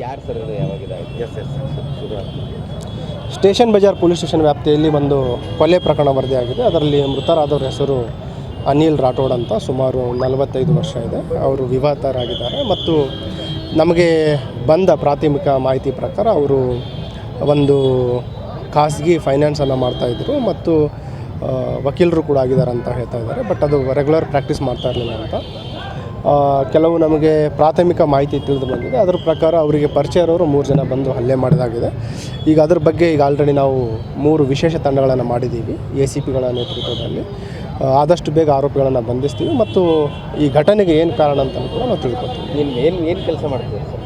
ಯಾರು ಸರ್ ಇದು ಯಾವಾಗಿದಾಯಿತು? ಎಸ್ ಶುರು ಸ್ಟೇಷನ್ ಬಜಾರ್ ಪೊಲೀಸ್ ಸ್ಟೇಷನ್ ವ್ಯಾಪ್ತಿಯಲ್ಲಿ ಒಂದು ಕೊಲೆ ಪ್ರಕರಣ ವರದಿಯಾಗಿದೆ. ಅದರಲ್ಲಿ ಮೃತರಾದವ್ರ ಹೆಸರು ಅನಿಲ್ ರಾಠೋಡ್ ಅಂತ, ಸುಮಾರು 45 ವರ್ಷ ಇದೆ. ಅವರು ವಿವಾಹಿತರಾಗಿದ್ದಾರೆ ಮತ್ತು ನಮಗೆ ಬಂದ ಪ್ರಾಥಮಿಕ ಮಾಹಿತಿ ಪ್ರಕಾರ ಅವರು ಒಂದು ಖಾಸಗಿ ಫೈನಾನ್ಸನ್ನು ಮಾಡ್ತಾಯಿದ್ರು ಮತ್ತು ವಕೀಲರು ಕೂಡ ಆಗಿದ್ದಾರೆ ಅಂತ ಹೇಳ್ತಾ ಇದ್ದಾರೆ. ಬಟ್ ಅದು ರೆಗ್ಯುಲರ್ ಪ್ರಾಕ್ಟೀಸ್ ಮಾಡ್ತಾ ಇರಲಿಲ್ಲ ಅಂತ ಕೆಲವು ನಮಗೆ ಪ್ರಾಥಮಿಕ ಮಾಹಿತಿ ತಿಳಿದು ಬಂದಿದೆ. ಅದರ ಪ್ರಕಾರ ಅವರಿಗೆ ಪರಿಚಯ ಇರೋರು 3 ಜನ ಬಂದು ಹಲ್ಲೆ ಮಾಡೋದಾಗಿದೆ. ಈಗ ಅದ್ರ ಬಗ್ಗೆ ಈಗ ಆಲ್ರೆಡಿ ನಾವು 3 ವಿಶೇಷ ತಂಡಗಳನ್ನು ಮಾಡಿದ್ದೀವಿ ACPಗಳ ನೇತೃತ್ವದಲ್ಲಿ. ಆದಷ್ಟು ಬೇಗ ಆರೋಪಿಗಳನ್ನು ಬಂಧಿಸ್ತೀವಿ ಮತ್ತು ಈ ಘಟನೆಗೆ ಏನು ಕಾರಣ ಅಂತ ಕೂಡ ನಾವು ತಿಳ್ಕೊತೀವಿ. ಏನು ಕೆಲಸ ಮಾಡ್ತೀವಿ ಸರ್?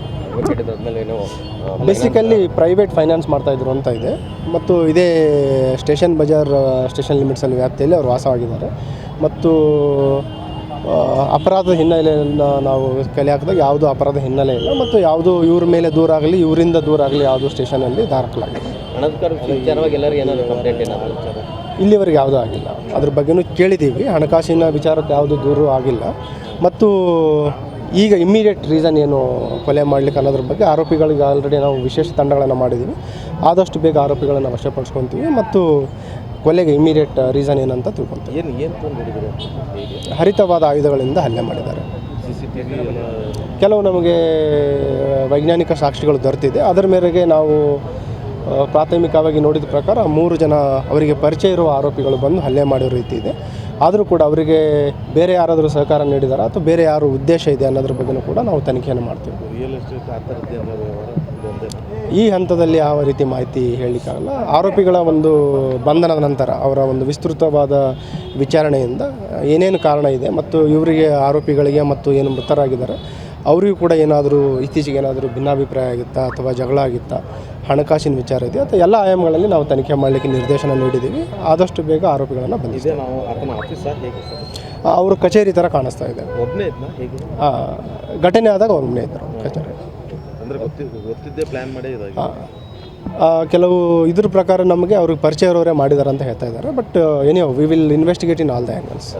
ಬೇಸಿಕಲಿ ಪ್ರೈವೇಟ್ ಫೈನಾನ್ಸ್ ಮಾಡ್ತಾಯಿದ್ರು ಅಂತ ಇದೆ ಮತ್ತು ಇದೇ ಸ್ಟೇಷನ್ ಬಜಾರ್ ಸ್ಟೇಷನ್ ಲಿಮಿಟ್ಸಲ್ಲಿ ವ್ಯಾಪ್ತಿಯಲ್ಲಿ ಅವರು ವಾಸವಾಗಿದ್ದಾರೆ ಮತ್ತು ಅಪರಾಧದ ಹಿನ್ನೆಲೆಯನ್ನು ನಾವು ಕಲೆ ಹಾಕಿದಾಗ ಯಾವುದೂ ಅಪರಾಧ ಹಿನ್ನೆಲೆ ಇಲ್ಲ ಮತ್ತು ಯಾವುದೂ ಇವ್ರ ಮೇಲೆ ದೂರ ಆಗಲಿ ಇವರಿಂದ ದೂರ ಆಗಲಿ ಯಾವುದೂ ಸ್ಟೇಷನಲ್ಲಿ ದಾಖಲಾಗಿದೆ. ಇಲ್ಲಿವರೆಗೆ ಯಾವುದೂ ಆಗಿಲ್ಲ. ಅದ್ರ ಬಗ್ಗೆನೂ ಕೇಳಿದ್ದೀವಿ. ಹಣಕಾಸಿನ ವಿಚಾರಕ್ಕೆ ಯಾವುದೂ ದೂರು ಆಗಿಲ್ಲ ಮತ್ತು ಈಗ ಇಮ್ಮಿಡಿಯೇಟ್ ರೀಸನ್ ಏನು ಕೊಲೆ ಮಾಡಲಿಕ್ಕೆ ಅನ್ನೋದ್ರ ಬಗ್ಗೆ ಆರೋಪಿಗಳಿಗೆ ಆಲ್ರೆಡಿ ನಾವು ವಿಶೇಷ ತಂಡಗಳನ್ನು ಮಾಡಿದ್ದೀವಿ. ಆದಷ್ಟು ಬೇಗ ಆರೋಪಿಗಳನ್ನು ವಶಪಡಿಸ್ಕೊತೀವಿ ಮತ್ತು ಕೊಲೆಗೆ ಇಮ್ಮಿಡಿಯೇಟ್ ರೀಸನ್ ಏನಂತ ತಿಳ್ಕೊತೀವಿ. ಹರಿತವಾದ ಆಯುಧಗಳಿಂದ ಹಲ್ಲೆ ಮಾಡಿದ್ದಾರೆ. ಕೆಲವು ನಮಗೆ ವೈಜ್ಞಾನಿಕ ಸಾಕ್ಷಿಗಳು ದೊರೆತಿದೆ. ಅದರ ಮೇರೆಗೆ ನಾವು ಪ್ರಾಥಮಿಕವಾಗಿ ನೋಡಿದ ಪ್ರಕಾರ 3 ಜನ ಅವರಿಗೆ ಪರಿಚಯ ಇರುವ ಆರೋಪಿಗಳು ಬಂದು ಹಲ್ಲೆ ಮಾಡಿರೋ ರೀತಿ ಇದೆ. ಆದರೂ ಕೂಡ ಅವರಿಗೆ ಬೇರೆ ಯಾರಾದರೂ ಸಹಕಾರ ನೀಡಿದಾರಾ ಅಥವಾ ಬೇರೆ ಯಾರು ಉದ್ದೇಶ ಇದೆ ಅನ್ನೋದ್ರ ಬಗ್ಗೆಯೂ ಕೂಡ ನಾವು ತನಿಖೆಯನ್ನು ಮಾಡ್ತೀವಿ. ಈ ಹಂತದಲ್ಲಿ ಯಾವ ರೀತಿ ಮಾಹಿತಿ ಹೇಳಲಿಕ್ಕಾಗಲ್ಲ. ಆರೋಪಿಗಳ ಒಂದು ಬಂಧನದ ನಂತರ ಅವರ ಒಂದು ವಿಸ್ತೃತವಾದ ವಿಚಾರಣೆಯಿಂದ ಏನೇನು ಕಾರಣ ಇದೆ ಮತ್ತು ಇವರಿಗೆ ಆರೋಪಿಗಳಿಗೆ ಮತ್ತು ಏನು ಮೃತರಾಗಿದ್ದಾರೆ ಅವರಿಗೂ ಕೂಡ ಏನಾದರೂ ಇತ್ತೀಚೆಗೆ ಏನಾದರೂ ಭಿನ್ನಾಭಿಪ್ರಾಯ ಆಗಿತ್ತಾ ಅಥವಾ ಜಗಳ ಆಗಿತ್ತಾ, ಹಣಕಾಸಿನ ವಿಚಾರ ಇದೆ ಅಥವಾ ಎಲ್ಲ ಆಯಾಮಗಳಲ್ಲಿ ನಾವು ತನಿಖೆ ಮಾಡಲಿಕ್ಕೆ ನಿರ್ದೇಶನ ನೀಡಿದ್ದೀವಿ. ಆದಷ್ಟು ಬೇಗ ಆರೋಪಿಗಳನ್ನು ಬಂದಿದೆ. ಅವರು ಕಚೇರಿ ಥರ ಕಾಣಿಸ್ತಾ ಇದೆ. ಘಟನೆ ಆದಾಗ ಒಬ್ಬನೇ ಇದ್ದರು ಕಚೇರಿ. ಕೆಲವು ಇದ್ರ ಪ್ರಕಾರ ನಮಗೆ ಅವ್ರಿಗೆ ಪರಿಚಯ ಇರೋರೇ ಮಾಡಿದ್ದಾರೆ ಅಂತ ಹೇಳ್ತಾ ಇದ್ದಾರೆ. But anyway we will investigate in all the angles.